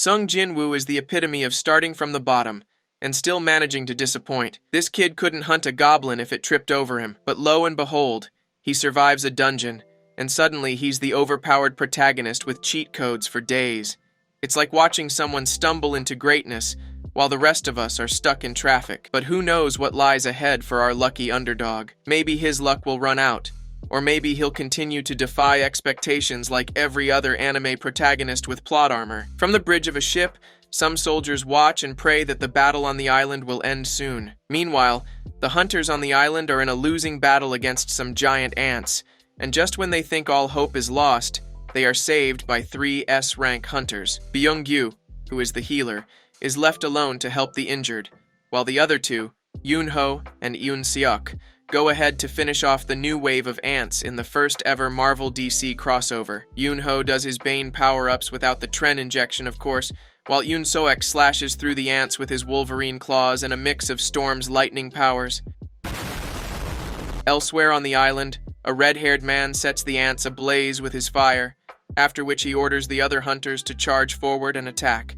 Sung Jin-woo is the epitome of starting from the bottom and still managing to disappoint. This kid couldn't hunt a goblin if it tripped over him, but lo and behold, he survives a dungeon, and suddenly he's the overpowered protagonist with cheat codes for days. It's like watching someone stumble into greatness while the rest of us are stuck in traffic. But who knows what lies ahead for our lucky underdog? Maybe his luck will run out, or maybe he'll continue to defy expectations like every other anime protagonist with plot armor. From the bridge of a ship, some soldiers watch and pray that the battle on the island will end soon. Meanwhile, the hunters on the island are in a losing battle against some giant ants, and just when they think all hope is lost, they are saved by 3 S-rank hunters. Byung-gyu, who is the healer, is left alone to help the injured, while the other two, Yoon-ho and Yoon-seok, go ahead to finish off the new wave of ants in the first ever Marvel DC crossover. Yoon-ho does his Bane power-ups without the Tren injection, of course, while Yoon-seok slashes through the ants with his Wolverine claws and a mix of Storm's lightning powers. Elsewhere on the island, a red-haired man sets the ants ablaze with his fire, after which he orders the other hunters to charge forward and attack.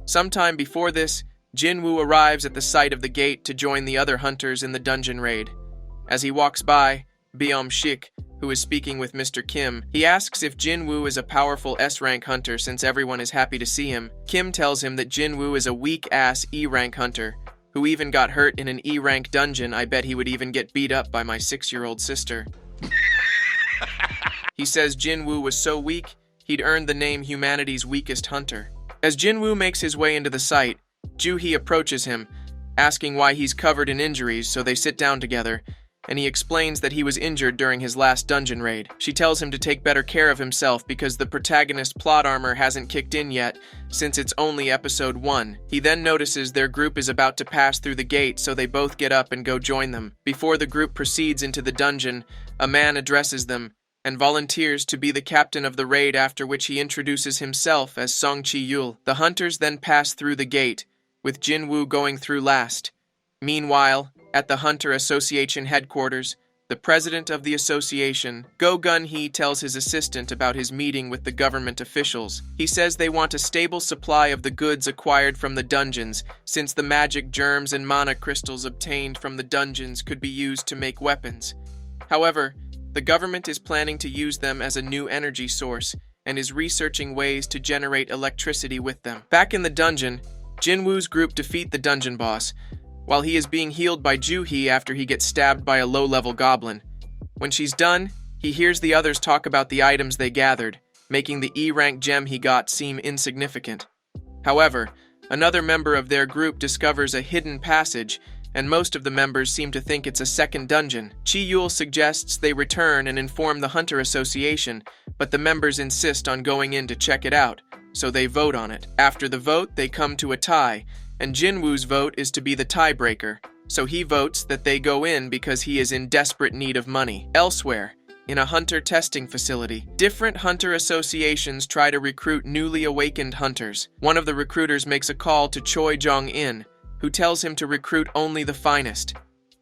Sometime before this, Jin-woo arrives at the site of the gate to join the other hunters in the dungeon raid. As he walks by, Byung-shik, who is speaking with Mr. Kim, he asks if Jin-woo is a powerful S-rank hunter since everyone is happy to see him. Kim tells him that Jin-woo is a weak-ass E-rank hunter, who even got hurt in an E-rank dungeon. I bet he would even get beat up by my 6-year-old sister. He says Jin-woo was so weak, he'd earned the name humanity's weakest hunter. As Jin-woo makes his way into the site, Joo-hee approaches him, asking why he's covered in injuries, so they sit down together, and he explains that he was injured during his last dungeon raid. She tells him to take better care of himself because the protagonist's plot armor hasn't kicked in yet, since it's only episode 1. He then notices their group is about to pass through the gate, so they both get up and go join them. Before the group proceeds into the dungeon, a man addresses them and volunteers to be the captain of the raid, after which he introduces himself as Song Chi-yul. The hunters then pass through the gate, with Jin-woo going through last. Meanwhile, at the Hunter Association headquarters, the president of the association, Go Gun-hee, tells his assistant about his meeting with the government officials. He says they want a stable supply of the goods acquired from the dungeons, since the magic germs and mana crystals obtained from the dungeons could be used to make weapons. However, the government is planning to use them as a new energy source and is researching ways to generate electricity with them. Back in the dungeon, Jin-woo's group defeat the dungeon boss, while he is being healed by Joo-hee after he gets stabbed by a low-level goblin. When she's done, he hears the others talk about the items they gathered, making the E-rank gem he got seem insignificant. However, another member of their group discovers a hidden passage, and most of the members seem to think it's a second dungeon. Chi-yul suggests they return and inform the Hunter Association, but the members insist on going in to check it out, so they vote on it. After the vote, they come to a tie, and Jin-woo's vote is to be the tiebreaker, so he votes that they go in because he is in desperate need of money. Elsewhere, in a hunter testing facility, different hunter associations try to recruit newly awakened hunters. One of the recruiters makes a call to Choi Jong-in, who tells him to recruit only the finest.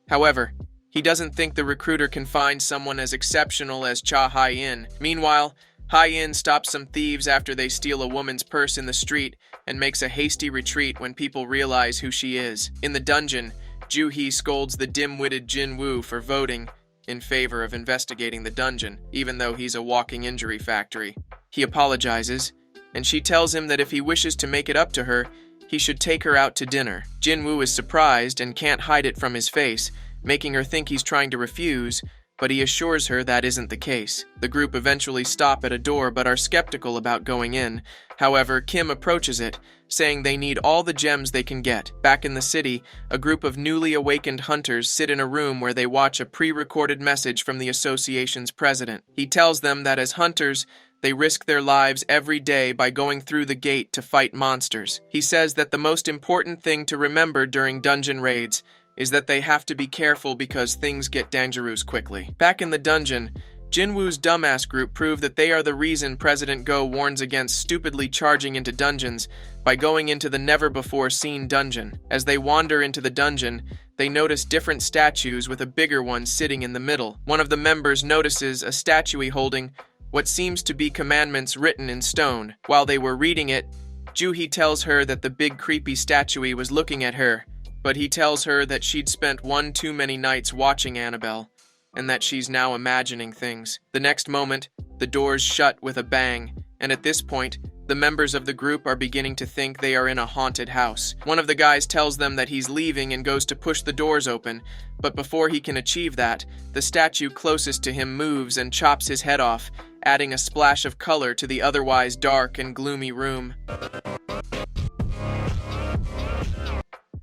However, he doesn't think the recruiter can find someone as exceptional as Cha Hai-in. Meanwhile, Hai-in stops some thieves after they steal a woman's purse in the street and makes a hasty retreat when people realize who she is. In the dungeon, Joo-hee scolds the dim-witted Jin-woo for voting in favor of investigating the dungeon, even though he's a walking injury factory. He apologizes, and she tells him that if he wishes to make it up to her, he should take her out to dinner. Jin-woo is surprised and can't hide it from his face, making her think he's trying to refuse, but he assures her that isn't the case. The group eventually stop at a door but are skeptical about going in. However, Kim approaches it, saying they need all the gems they can get. Back in the city, a group of newly awakened hunters sit in a room where they watch a pre-recorded message from the association's president. He tells them that as hunters, they risk their lives every day by going through the gate to fight monsters. He says that the most important thing to remember during dungeon raids is that they have to be careful because things get dangerous quickly. Back in the dungeon, Jin-woo's dumbass group prove that they are the reason President Go warns against stupidly charging into dungeons by going into the never-before-seen dungeon. As they wander into the dungeon, they notice different statues with a bigger one sitting in the middle. One of the members notices a statue holding what seems to be commandments written in stone. While they were reading it, Ju-hee tells her that the big creepy statue was looking at her, but he tells her that she'd spent one too many nights watching Annabelle, and that she's now imagining things. The next moment, the doors shut with a bang, and at this point, the members of the group are beginning to think they are in a haunted house. One of the guys tells them that he's leaving and goes to push the doors open, but before he can achieve that, the statue closest to him moves and chops his head off, adding a splash of color to the otherwise dark and gloomy room.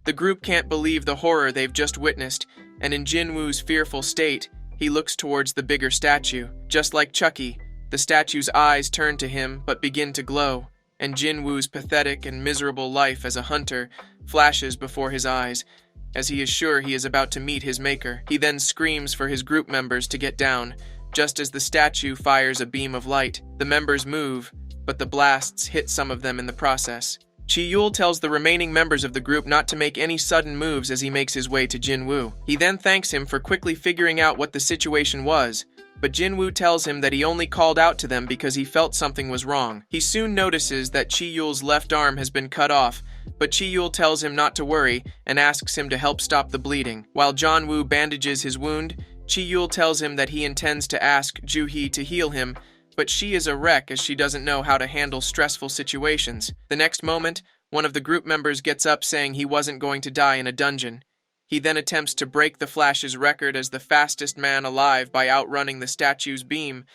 The group can't believe the horror they've just witnessed, and in Jin-woo's fearful state, he looks towards the bigger statue. Just like Chucky, the statue's eyes turn to him but begin to glow, and Jin-woo's pathetic and miserable life as a hunter flashes before his eyes, as he is sure he is about to meet his maker. He then screams for his group members to get down, just as the statue fires a beam of light. The members move, but the blasts hit some of them in the process. Chi-yul tells the remaining members of the group not to make any sudden moves as he makes his way to Jin-woo. He then thanks him for quickly figuring out what the situation was, but Jin-woo tells him that he only called out to them because he felt something was wrong. He soon notices that Chi-yul's left arm has been cut off, but Chi-yul tells him not to worry and asks him to help stop the bleeding. While John-woo bandages his wound, Chi-yul tells him that he intends to ask Ju-hee to heal him, but she is a wreck as she doesn't know how to handle stressful situations. The next moment, one of the group members gets up saying he wasn't going to die in a dungeon. He then attempts to break the Flash's record as the fastest man alive by outrunning the statue's beam,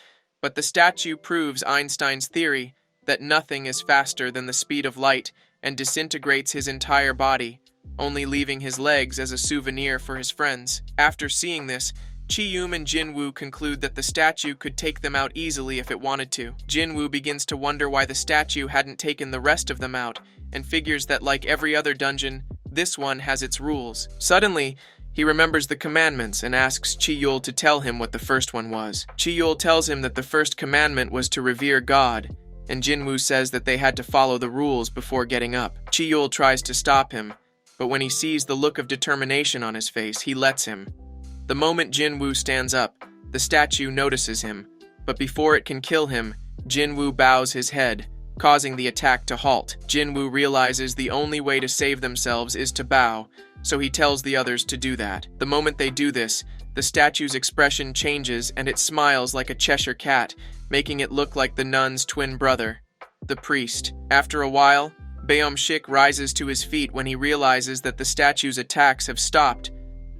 but the statue proves Einstein's theory that nothing is faster than the speed of light and disintegrates his entire body, only leaving his legs as a souvenir for his friends. After seeing this, Chi-yum and Jin-woo conclude that the statue could take them out easily if it wanted to. Jin-woo begins to wonder why the statue hadn't taken the rest of them out, and figures that like every other dungeon, this one has its rules. Suddenly, he remembers the commandments and asks Chi-yul to tell him what the first one was. Chi-yul tells him that the first commandment was to revere God, and Jin-woo says that they had to follow the rules before getting up. Chi-yul tries to stop him, but when he sees the look of determination on his face, he lets him. The moment Jin-woo stands up, the statue notices him, but before it can kill him, Jin-woo bows his head, causing the attack to halt. Jin-woo realizes the only way to save themselves is to bow, so he tells the others to do that. The moment they do this, the statue's expression changes and it smiles like a Cheshire cat, making it look like the nun's twin brother, the priest. After a while, Beom-shik rises to his feet when he realizes that the statue's attacks have stopped.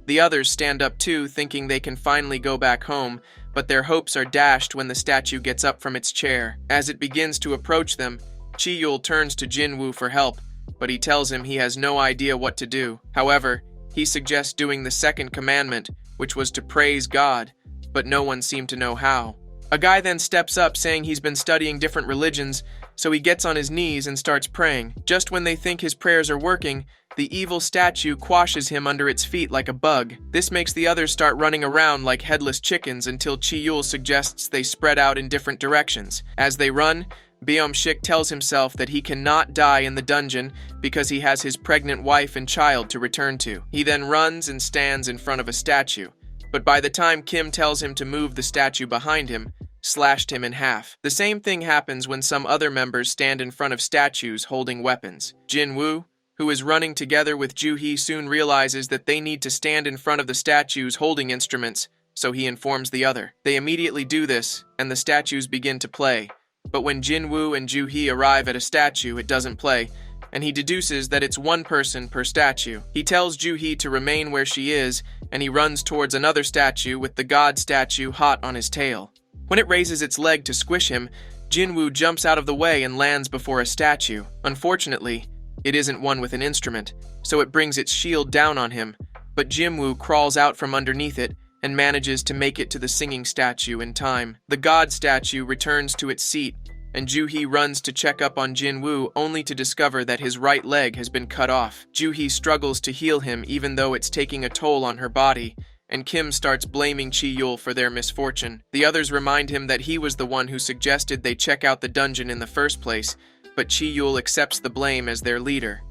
The others stand up too, thinking they can finally go back home, but their hopes are dashed when the statue gets up from its chair. As it begins to approach them, Chi-yul turns to Jin-woo for help, but he tells him he has no idea what to do. However, he suggests doing the second commandment, which was to praise God, but no one seemed to know how. A guy then steps up saying he's been studying different religions, so he gets on his knees and starts praying. Just when they think his prayers are working, the evil statue quashes him under its feet like a bug. This makes the others start running around like headless chickens until Chi-yul suggests they spread out in different directions. As they run, Beom-shik tells himself that he cannot die in the dungeon because he has his pregnant wife and child to return to. He then runs and stands in front of a statue, but by the time Kim tells him to move the statue behind him, slashed him in half. The same thing happens when some other members stand in front of statues holding weapons. Jin-woo, who is running together with Ju-hee, soon realizes that they need to stand in front of the statues holding instruments, so he informs the other. They immediately do this, and the statues begin to play. But when Jin-woo and Ju-hee arrive at a statue, it doesn't play, and he deduces that it's one person per statue. He tells Ju-hee to remain where she is, and he runs towards another statue with the god statue hot on his tail. When it raises its leg to squish him, Jin-woo jumps out of the way and lands before a statue. Unfortunately, it isn't one with an instrument, so it brings its shield down on him, but Jin-woo crawls out from underneath it and manages to make it to the singing statue in time. The god statue returns to its seat, and Ju-hee runs to check up on Jin-woo only to discover that his right leg has been cut off. Ju-hee struggles to heal him even though it's taking a toll on her body, and Kim starts blaming Chi-yul for their misfortune. The others remind him that he was the one who suggested they check out the dungeon in the first place, but Chi-yul accepts the blame as their leader.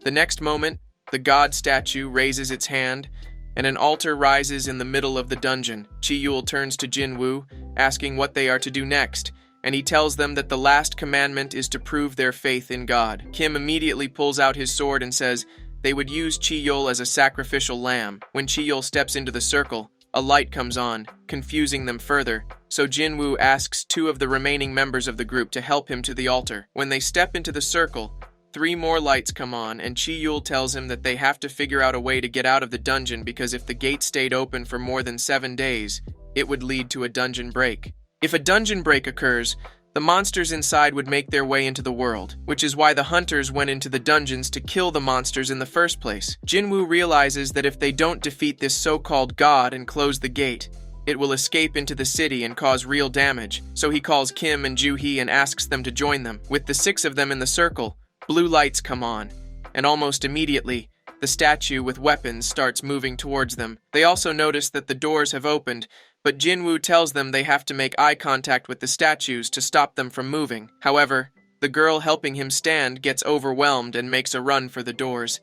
The next moment, the god statue raises its hand, and an altar rises in the middle of the dungeon. Chi-yul turns to Jin-woo, asking what they are to do next, and he tells them that the last commandment is to prove their faith in God. Kim immediately pulls out his sword and says they would use Chi-yul as a sacrificial lamb. When Chi-yul steps into the circle, a light comes on, confusing them further, so Jin-woo asks 2 of the remaining members of the group to help him to the altar. When they step into the circle, 3 more lights come on, and Chi-yul tells him that they have to figure out a way to get out of the dungeon because if the gate stayed open for more than 7 days, it would lead to a dungeon break. If a dungeon break occurs, the monsters inside would make their way into the world, which is why the hunters went into the dungeons to kill the monsters in the first place. Jin-woo realizes that if they don't defeat this so-called god and close the gate, it will escape into the city and cause real damage, so he calls Kim and Joo-hee and asks them to join them. With the 6 of them in the circle, blue lights come on, and almost immediately, the statue with weapons starts moving towards them. They also notice that the doors have opened, but Jin-woo tells them they have to make eye contact with the statues to stop them from moving. However, the girl helping him stand gets overwhelmed and makes a run for the doors.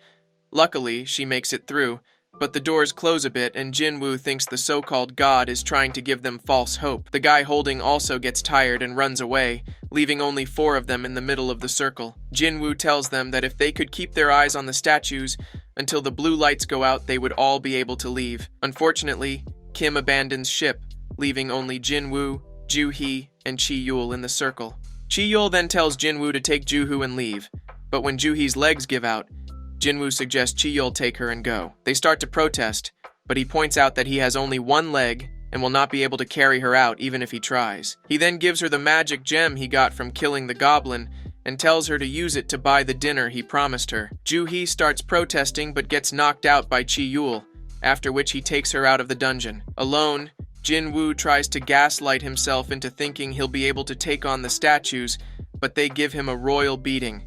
Luckily, she makes it through, but the doors close a bit and Jin-woo thinks the so-called god is trying to give them false hope. The guy holding also gets tired and runs away, leaving only 4 of them in the middle of the circle. Jin-woo tells them that if they could keep their eyes on the statues until the blue lights go out, they would all be able to leave. Unfortunately, Kim abandons ship, leaving only Jin-woo, Joo-hee, and Chi-yul in the circle. Chi-yul then tells Jin-woo to take Joo-hoo and leave, but when Joo-hee's legs give out, Jin-woo suggests Chi-yul take her and go. They start to protest, but he points out that he has only 1 leg and will not be able to carry her out even if he tries. He then gives her the magic gem he got from killing the goblin and tells her to use it to buy the dinner he promised her. Joo-hee starts protesting but gets knocked out by Chi-yul, after which he takes her out of the dungeon. Alone, Jin-woo tries to gaslight himself into thinking he'll be able to take on the statues, but they give him a royal beating.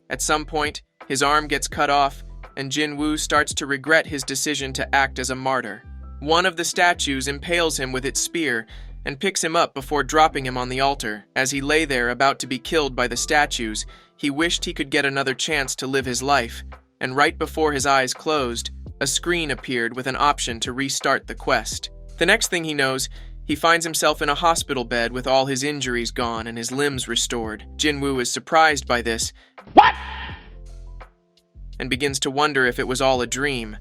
At some point, his arm gets cut off, and Jin-woo starts to regret his decision to act as a martyr. One of the statues impales him with its spear and picks him up before dropping him on the altar. As he lay there about to be killed by the statues, he wished he could get another chance to live his life, and right before his eyes closed, a screen appeared with an option to restart the quest. The next thing he knows, he finds himself in a hospital bed with all his injuries gone and his limbs restored. Jin-woo is surprised by this and begins to wonder if it was all a dream.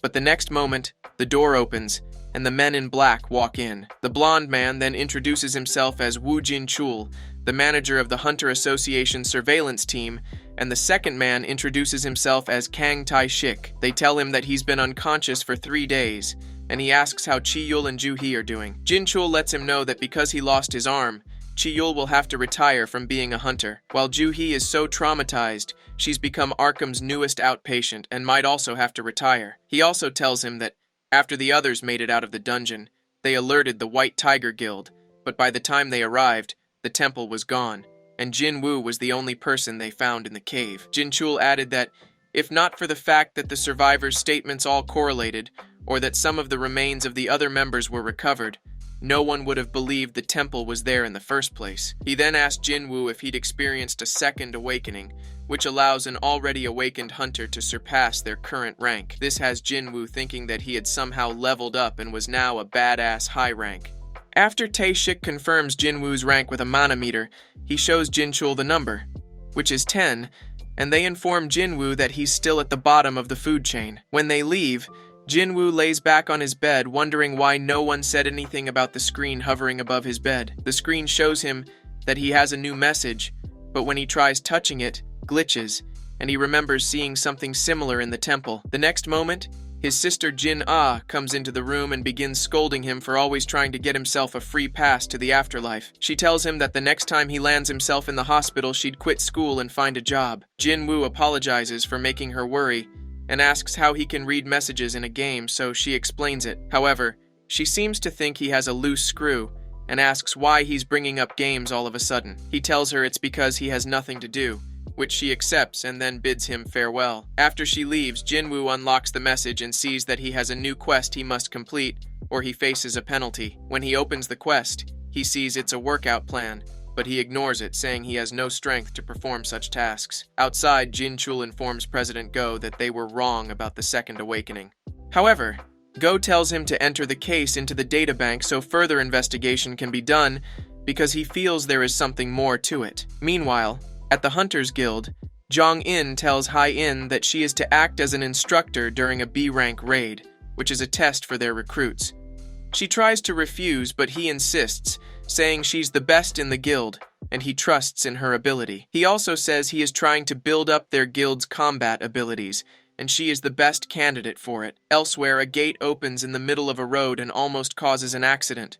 But the next moment, the door opens, and the men in black walk in. The blonde man then introduces himself as Woo Jin-chul, the manager of the Hunter Association surveillance team, and the second man introduces himself as Kang Tai-shik. They tell him that he's been unconscious for 3 days, and he asks how Chi-yul and Joo-hee are doing. Jin-chul lets him know that because he lost his arm, Chi-yul will have to retire from being a hunter. While Joo-hee is so traumatized, she's become Arkham's newest outpatient and might also have to retire. He also tells him that after the others made it out of the dungeon, they alerted the White Tiger Guild, but by the time they arrived, the temple was gone, and Jin-woo was the only person they found in the cave. Jin-chul added that if not for the fact that the survivors' statements all correlated, or that some of the remains of the other members were recovered, no one would have believed the temple was there in the first place. He then asked Jin-woo if he'd experienced a second awakening, which allows an already awakened hunter to surpass their current rank. This has Jin-woo thinking that he had somehow leveled up and was now a badass high rank. After Tai-shik confirms Jin-woo's rank with a manometer, he shows Jin-chul the number, which is 10, and they inform Jin-woo that he's still at the bottom of the food chain. When they leave, Jin-woo lays back on his bed wondering why no one said anything about the screen hovering above his bed. The screen shows him that he has a new message, but when he tries touching it, glitches, and he remembers seeing something similar in the temple. The next moment, his sister Jin-ah comes into the room and begins scolding him for always trying to get himself a free pass to the afterlife. She tells him that the next time he lands himself in the hospital, she'd quit school and find a job. Jin-woo apologizes for making her worry and asks how he can read messages in a game, so she explains it. However, she seems to think he has a loose screw and asks why he's bringing up games all of a sudden. He tells her it's because he has nothing to do, which she accepts and then bids him farewell. After she leaves, Jin-woo unlocks the message and sees that he has a new quest he must complete, or he faces a penalty. When he opens the quest, he sees it's a workout plan, but he ignores it, saying he has no strength to perform such tasks. Outside, Jin-chul informs President Go that they were wrong about the second awakening. However, Go tells him to enter the case into the databank so further investigation can be done, because he feels there is something more to it. Meanwhile, at the Hunters Guild, Jong-in tells Hai-in that she is to act as an instructor during a B-rank raid, which is a test for their recruits. She tries to refuse, but he insists, saying she's the best in the guild, and he trusts in her ability. He also says he is trying to build up their guild's combat abilities, and she is the best candidate for it. Elsewhere, a gate opens in the middle of a road and almost causes an accident.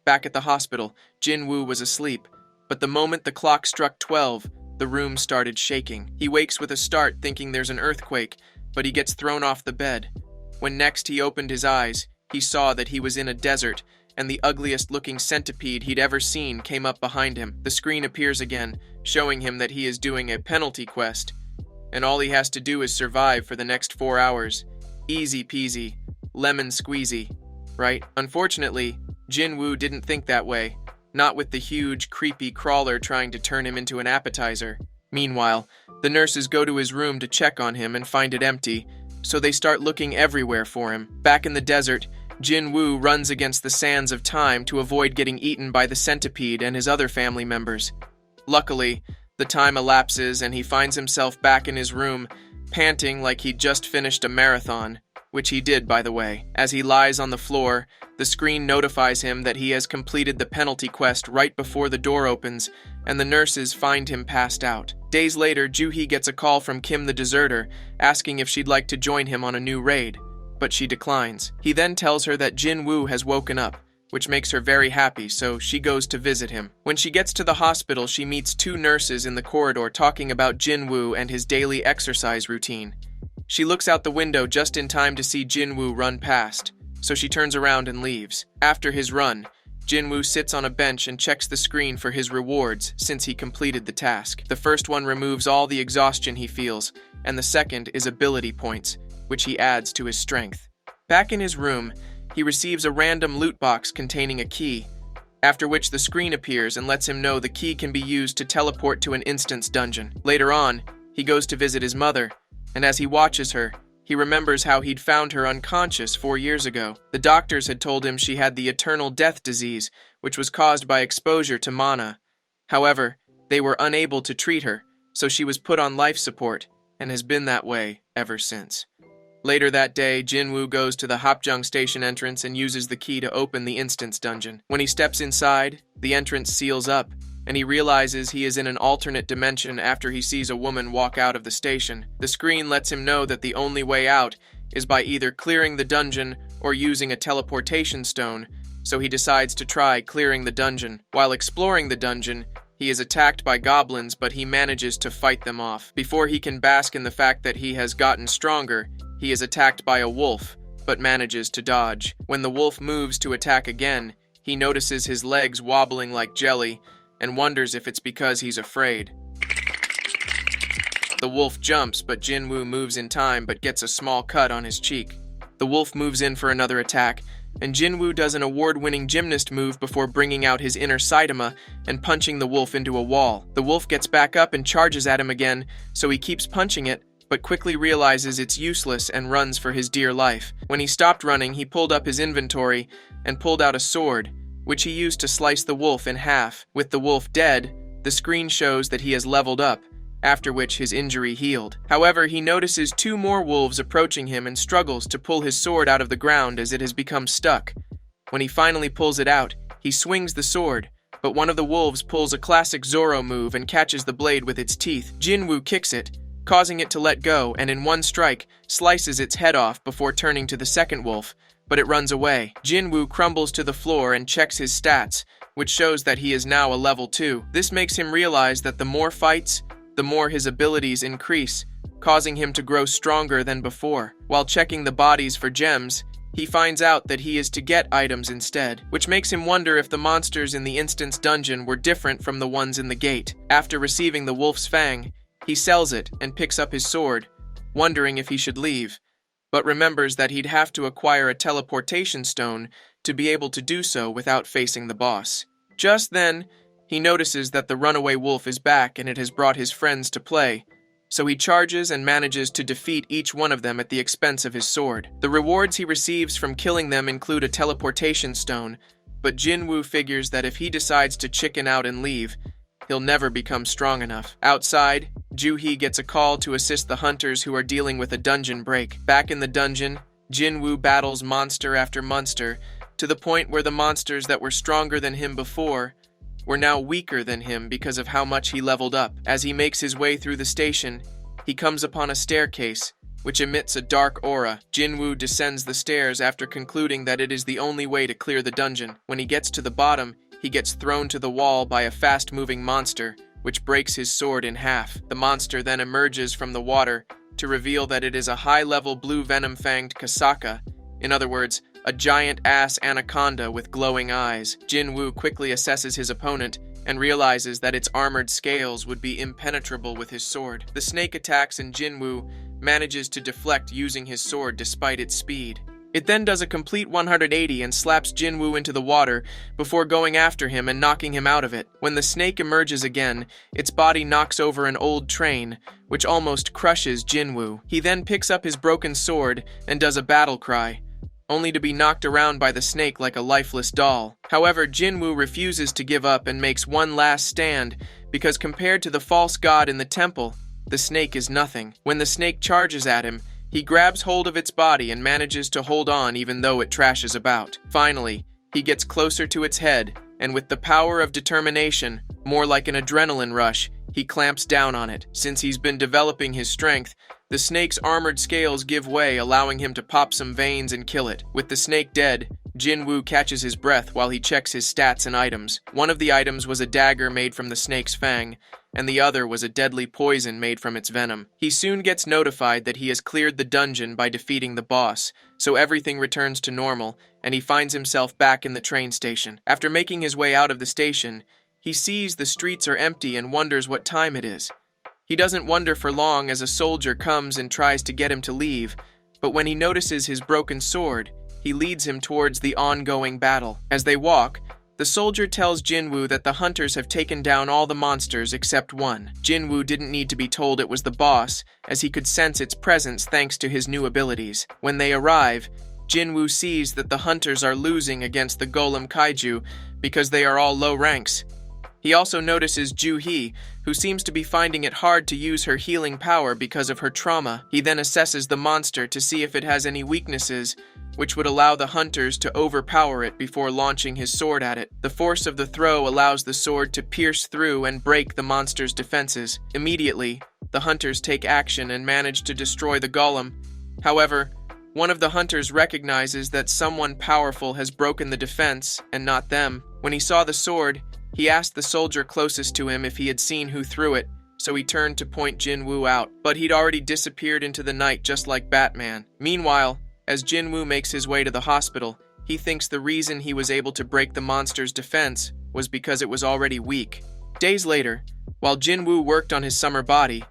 Back at the hospital, Jin-woo was asleep, but the moment the clock struck 12, the room started shaking. He wakes with a start thinking there's an earthquake, but he gets thrown off the bed. When next he opened his eyes, he saw that he was in a desert, and the ugliest-looking centipede he'd ever seen came up behind him. The screen appears again, showing him that he is doing a penalty quest, and all he has to do is survive for the next 4 hours. Easy peasy, lemon squeezy, right? Unfortunately, Jin-woo didn't think that way, not with the huge, creepy crawler trying to turn him into an appetizer. Meanwhile, the nurses go to his room to check on him and find it empty, so they start looking everywhere for him. Back in the desert, Jin-woo runs against the sands of time to avoid getting eaten by the centipede and his other family members. Luckily, the time elapses and he finds himself back in his room, panting like he'd just finished a marathon, which he did, by the way. As he lies on the floor, the screen notifies him that he has completed the penalty quest right before the door opens, and the nurses find him passed out. Days later, Joo-hee gets a call from Kim the deserter, asking if she'd like to join him on a new raid, but she declines. He then tells her that Jin-woo has woken up, which makes her very happy, so she goes to visit him. When she gets to the hospital, she meets 2 nurses in the corridor talking about Jin-woo and his daily exercise routine. She looks out the window just in time to see Jin-woo run past, so she turns around and leaves. After his run, Jin-woo sits on a bench and checks the screen for his rewards since he completed the task. The first one removes all the exhaustion he feels, and the second is ability points, which he adds to his strength. Back in his room, he receives a random loot box containing a key, after which the screen appears and lets him know the key can be used to teleport to an instance dungeon. Later on, he goes to visit his mother, and as he watches her, he remembers how he'd found her unconscious 4 years ago. The doctors had told him she had the eternal death disease, which was caused by exposure to mana. However, they were unable to treat her, so she was put on life support, and has been that way ever since. Later that day, Jin-woo goes to the Hapjeong station entrance and uses the key to open the instance dungeon. When he steps inside, the entrance seals up, and he realizes he is in an alternate dimension after he sees a woman walk out of the station. The screen lets him know that the only way out is by either clearing the dungeon or using a teleportation stone, so he decides to try clearing the dungeon. While exploring the dungeon, he is attacked by goblins, but he manages to fight them off. Before he can bask in the fact that he has gotten stronger, he is attacked by a wolf, but manages to dodge. When the wolf moves to attack again, he notices his legs wobbling like jelly, and wonders if it's because he's afraid. The wolf jumps, but Jin-woo moves in time but gets a small cut on his cheek. The wolf moves in for another attack, and Jin-woo does an award-winning gymnast move before bringing out his inner Saitama and punching the wolf into a wall. The wolf gets back up and charges at him again, so he keeps punching it, but quickly realizes it's useless and runs for his dear life. When he stopped running, he pulled up his inventory and pulled out a sword, which he used to slice the wolf in half. With the wolf dead, the screen shows that he has leveled up, after which his injury healed. However, he notices 2 more wolves approaching him and struggles to pull his sword out of the ground as it has become stuck. When he finally pulls it out, he swings the sword, but one of the wolves pulls a classic Zoro move and catches the blade with its teeth. Jin-woo kicks it, causing it to let go, and in one strike, slices its head off before turning to the second wolf, but it runs away. Jin-woo crumbles to the floor and checks his stats, which shows that he is now a level 2. This makes him realize that the more fights, the more his abilities increase, causing him to grow stronger than before. While checking the bodies for gems, he finds out that he is to get items instead, which makes him wonder if the monsters in the instance dungeon were different from the ones in the gate. After receiving the wolf's fang, he sells it and picks up his sword, wondering if he should leave, but remembers that he'd have to acquire a teleportation stone to be able to do so without facing the boss. Just then, he notices that the runaway wolf is back and it has brought his friends to play, so he charges and manages to defeat each one of them at the expense of his sword. The rewards he receives from killing them include a teleportation stone, But Jinwoo figures that if he decides to chicken out and leave, he'll never become strong enough. Outside, Joo-hee gets a call to assist the hunters who are dealing with a dungeon break. Back in the dungeon, Jinwoo battles monster after monster, to the point where the monsters that were stronger than him before were now weaker than him because of how much he leveled up. As he makes his way through the station, he comes upon a staircase, which emits a dark aura. Jinwoo descends the stairs after concluding that it is the only way to clear the dungeon. When he gets to the bottom, he gets thrown to the wall by a fast-moving monster, which breaks his sword in half. The monster then emerges from the water to reveal that it is a high-level blue venom-fanged Kasaka, in other words, a giant-ass anaconda with glowing eyes. Jinwoo quickly assesses his opponent and realizes that its armored scales would be impenetrable with his sword. The snake attacks and Jinwoo manages to deflect using his sword despite its speed. It then does a complete 180 and slaps Jinwoo into the water before going after him and knocking him out of it. When the snake emerges again, its body knocks over an old train, which almost crushes Jinwoo. He then picks up his broken sword and does a battle cry, only to be knocked around by the snake like a lifeless doll. However, Jinwoo refuses to give up and makes one last stand because compared to the false god in the temple, the snake is nothing. When the snake charges at him, he grabs hold of its body and manages to hold on even though it trashes about. Finally, he gets closer to its head, and with the power of determination, more like an adrenaline rush, he clamps down on it. Since he's been developing his strength, the snake's armored scales give way, allowing him to pop some veins and kill it. With the snake dead, Jinwoo catches his breath while he checks his stats and items. One of the items was a dagger made from the snake's fang, and the other was a deadly poison made from its venom. He soon gets notified that he has cleared the dungeon by defeating the boss, so everything returns to normal, and he finds himself back in the train station. After making his way out of the station, he sees the streets are empty and wonders what time it is. He doesn't wonder for long as a soldier comes and tries to get him to leave, but when he notices his broken sword, he leads him towards the ongoing battle. As they walk, the soldier tells Jinwoo that the hunters have taken down all the monsters except one. Jinwoo didn't need to be told it was the boss, as he could sense its presence thanks to his new abilities. When they arrive, Jinwoo sees that the hunters are losing against the golem kaiju because they are all low ranks. He also notices Joo-hee, who seems to be finding it hard to use her healing power because of her trauma. He then assesses the monster to see if it has any weaknesses, which would allow the hunters to overpower it before launching his sword at it. The force of the throw allows the sword to pierce through and break the monster's defenses. Immediately, the hunters take action and manage to destroy the golem. However, one of the hunters recognizes that someone powerful has broken the defense, and not them. When he saw the sword, he asked the soldier closest to him if he had seen who threw it, so he turned to point Jinwoo out, but he'd already disappeared into the night just like Batman. Meanwhile, as Jinwoo makes his way to the hospital, he thinks the reason he was able to break the monster's defense was because it was already weak. Days later, while Jinwoo worked on his summer body,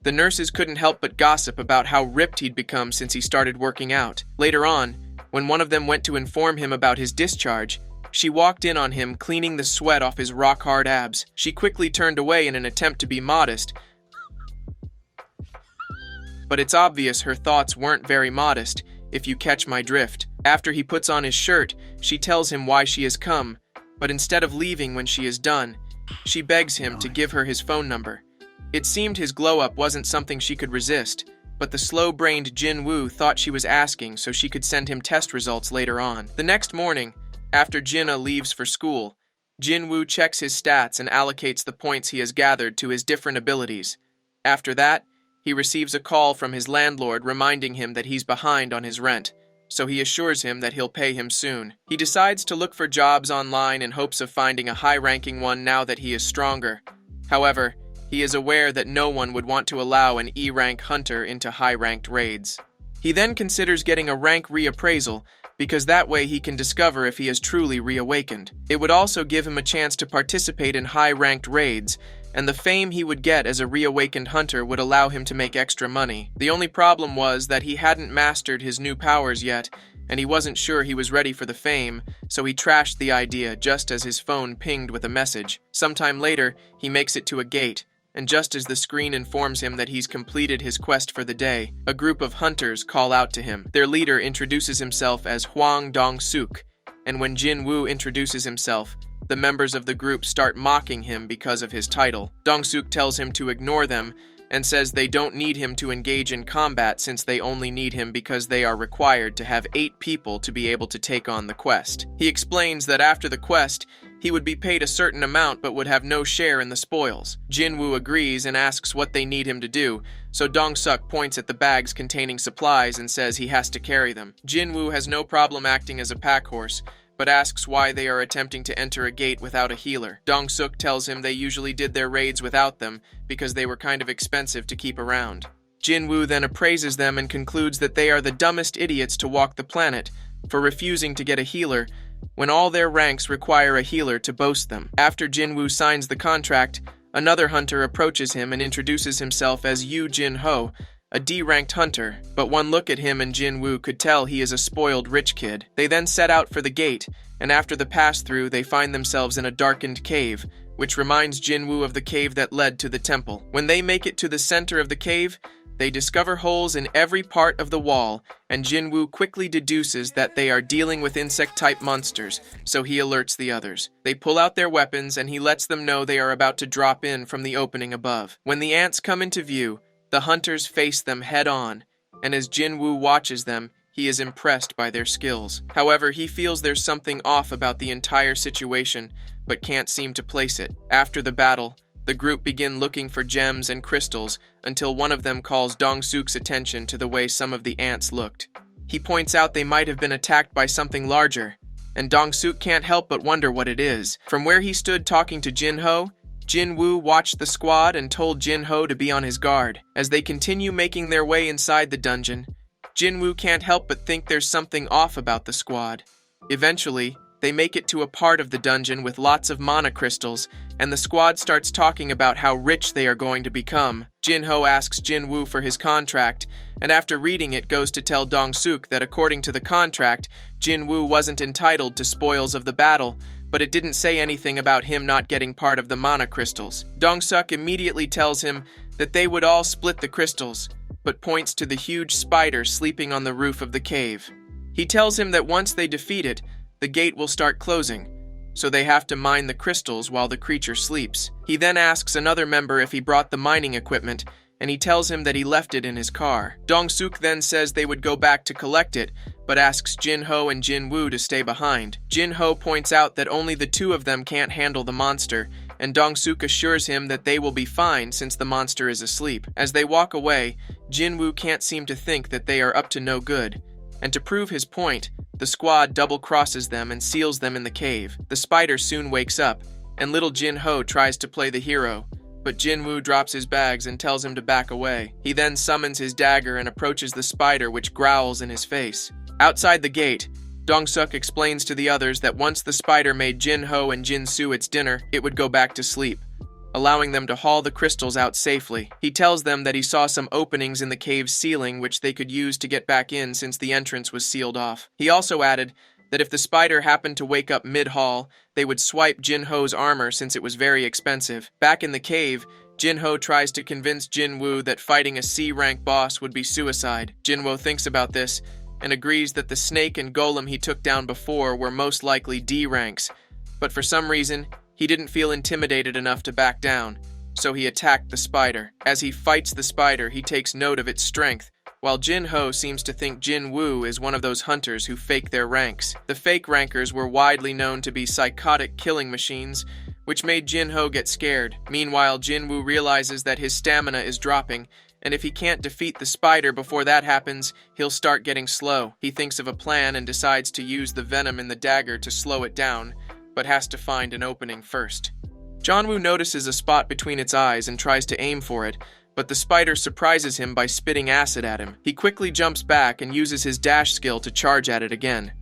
the nurses couldn't help but gossip about how ripped he'd become since he started working out. Later on, when one of them went to inform him about his discharge, she walked in on him cleaning the sweat off his rock-hard abs. She quickly turned away in an attempt to be modest, but it's obvious her thoughts weren't very modest, if you catch my drift. After he puts on his shirt, she tells him why she has come, but instead of leaving when she is done, she begs him to give her his phone number. It seemed his glow-up wasn't something she could resist, but the slow-brained Jinwoo thought she was asking so she could send him test results later on. The next morning, after Jinna leaves for school, Jinwoo checks his stats and allocates the points he has gathered to his different abilities. After that, he receives a call from his landlord reminding him that he's behind on his rent, so he assures him that he'll pay him soon. He decides to look for jobs online in hopes of finding a high-ranking one now that he is stronger. However, he is aware that no one would want to allow an E-rank hunter into high-ranked raids. He then considers getting a rank reappraisal, because that way he can discover if he has truly reawakened. It would also give him a chance to participate in high-ranked raids, and the fame he would get as a reawakened hunter would allow him to make extra money. The only problem was that he hadn't mastered his new powers yet, and he wasn't sure he was ready for the fame, so he trashed the idea just as his phone pinged with a message. Sometime later, he makes it to a gate, and just as the screen informs him that he's completed his quest for the day, a group of hunters call out to him. Their leader introduces himself as Hwang Dong-suk, and when Jin Woo introduces himself, the members of the group start mocking him because of his title. Dong-suk tells him to ignore them and says they don't need him to engage in combat since they only need him because they are required to have 8 people to be able to take on the quest. He explains that after the quest, he would be paid a certain amount but would have no share in the spoils. Jin Woo agrees and asks what they need him to do, so Dong-suk points at the bags containing supplies and says he has to carry them. Jin Woo has no problem acting as a pack horse, but asks why they are attempting to enter a gate without a healer. Dong-suk tells him they usually did their raids without them because they were kind of expensive to keep around. Jin Woo then appraises them and concludes that they are the dumbest idiots to walk the planet for refusing to get a healer when all their ranks require a healer to boast them. After Jin Woo signs the contract, another hunter approaches him and introduces himself as Yu Jin-ho, a D-ranked hunter, but one look at him and Jin Woo could tell he is a spoiled rich kid. They then set out for the gate, and after the pass-through they find themselves in a darkened cave, which reminds Jin Woo of the cave that led to the temple. When they make it to the center of the cave, they discover holes in every part of the wall, and Jin Woo quickly deduces that they are dealing with insect-type monsters, so he alerts the others. They pull out their weapons and he lets them know they are about to drop in from the opening above. When the ants come into view, the hunters face them head-on, and as Jin Woo watches them, he is impressed by their skills. However, he feels there's something off about the entire situation, but can't seem to place it. After the battle, the group begin looking for gems and crystals until one of them calls Dong-suk's attention to the way some of the ants looked. He points out they might have been attacked by something larger, and Dong-suk can't help but wonder what it is. From where he stood talking to Jin-ho, Jin Woo watched the squad and told Jin-ho to be on his guard. As they continue making their way inside the dungeon, Jin Woo can't help but think there's something off about the squad. Eventually, they make it to a part of the dungeon with lots of mana crystals, and the squad starts talking about how rich they are going to become. Jin-ho asks Jin Woo for his contract, and after reading it goes to tell Dong-suk that according to the contract, Jin Woo wasn't entitled to spoils of the battle, but it didn't say anything about him not getting part of the mana crystals. Dong-suk immediately tells him that they would all split the crystals, but points to the huge spider sleeping on the roof of the cave. He tells him that once they defeat it, the gate will start closing, so they have to mine the crystals while the creature sleeps. He then asks another member if he brought the mining equipment, and he tells him that he left it in his car. Dong-suk then says they would go back to collect it, but asks Jin-ho and Jin Woo to stay behind. Jin-ho points out that only the two of them can't handle the monster, and Dong-suk assures him that they will be fine since the monster is asleep. As they walk away, Jin Woo can't seem to think that they are up to no good, and to prove his point, the squad double-crosses them and seals them in the cave. The spider soon wakes up, and little Jin-ho tries to play the hero, but Jin Woo drops his bags and tells him to back away. He then summons his dagger and approaches the spider, which growls in his face. Outside the gate, Dong-suk explains to the others that once the spider made Jin-ho and Jin-soo its dinner, it would go back to sleep, allowing them to haul the crystals out safely. He tells them that he saw some openings in the cave's ceiling which they could use to get back in since the entrance was sealed off. He also added that if the spider happened to wake up mid-haul, they would swipe Jin-ho's armor since it was very expensive. Back in the cave, Jin-ho tries to convince Jin Woo that fighting a C-rank boss would be suicide. Jin Woo thinks about this and agrees that the snake and golem he took down before were most likely D ranks, but for some reason, he didn't feel intimidated enough to back down, so he attacked the spider. As he fights the spider, he takes note of its strength, while Jin-ho seems to think Jin Woo is one of those hunters who fake their ranks. The fake rankers were widely known to be psychotic killing machines, which made Jin-ho get scared. Meanwhile, Jin Woo realizes that his stamina is dropping, and if he can't defeat the spider before that happens, he'll start getting slow. He thinks of a plan and decides to use the venom in the dagger to slow it down, but has to find an opening first. Jin-woo notices a spot between its eyes and tries to aim for it, but the spider surprises him by spitting acid at him. He quickly jumps back and uses his dash skill to charge at it again.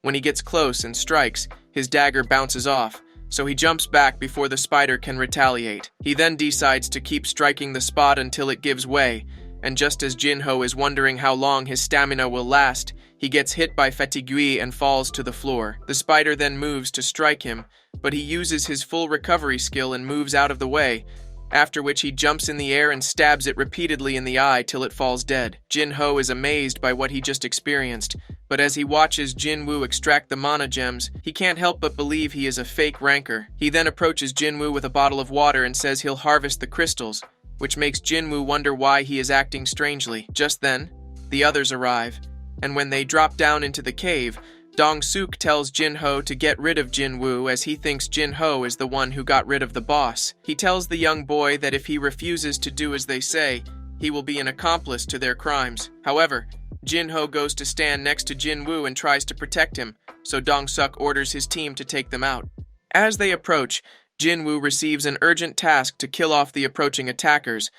When he gets close and strikes, his dagger bounces off, so he jumps back before the spider can retaliate. He then decides to keep striking the spot until it gives way, and just as Jin-ho is wondering how long his stamina will last, he gets hit by fatigue and falls to the floor. The spider then moves to strike him, but he uses his full recovery skill and moves out of the way, after which he jumps in the air and stabs it repeatedly in the eye till it falls dead. Jin-ho is amazed by what he just experienced, But as he watches Jinwoo extract the mana gems, he can't help but believe he is a fake rancor. He then approaches Jinwoo with a bottle of water and says he'll harvest the crystals, which makes Jinwoo wonder why he is acting strangely. Just then, the others arrive, and when they drop down into the cave, Dong-suk tells Jin-ho to get rid of Jinwoo as he thinks Jin-ho is the one who got rid of the boss. He tells the young boy that if he refuses to do as they say, he will be an accomplice to their crimes. However, Jin-ho goes to stand next to Jinwoo and tries to protect him, so Dong-suk orders his team to take them out. As they approach, Jinwoo receives an urgent task to kill off the approaching attackers,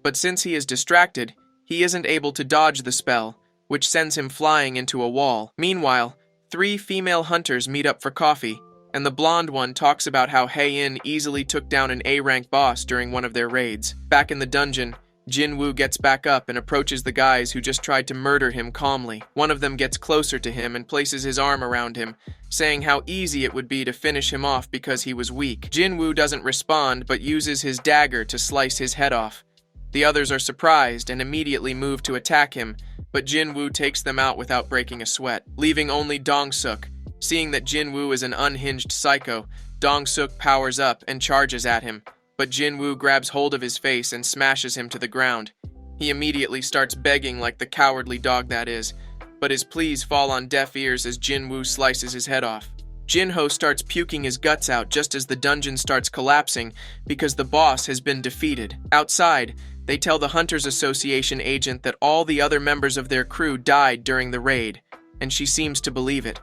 but since he is distracted, he isn't able to dodge the spell, which sends him flying into a wall. Meanwhile, 3 female hunters meet up for coffee, and the blonde one talks about how Hae-in easily took down an A-rank boss during one of their raids. Back in the dungeon, Jinwoo gets back up and approaches the guys who just tried to murder him calmly. One of them gets closer to him and places his arm around him, saying how easy it would be to finish him off because he was weak. Jinwoo doesn't respond but uses his dagger to slice his head off. The others are surprised and immediately move to attack him, but Jinwoo takes them out without breaking a sweat, leaving only Dong-suk. Seeing that Jinwoo is an unhinged psycho, Dong-suk powers up and charges at him, but Jinwoo grabs hold of his face and smashes him to the ground. He immediately starts begging like the cowardly dog that is, but his pleas fall on deaf ears as Jinwoo slices his head off. Jin-ho starts puking his guts out just as the dungeon starts collapsing because the boss has been defeated. Outside, they tell the Hunters Association agent that all the other members of their crew died during the raid, and she seems to believe it.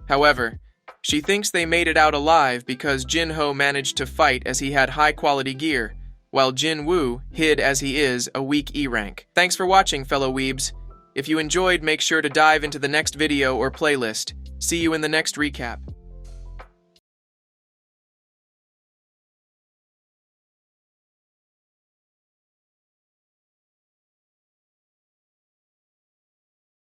However, she thinks they made it out alive because Jin-ho managed to fight as he had high-quality gear, while Jin-woo hid as he is a weak E-rank. Thanks for watching, fellow weebs. If you enjoyed, make sure to dive into the next video or playlist. See you in the next recap.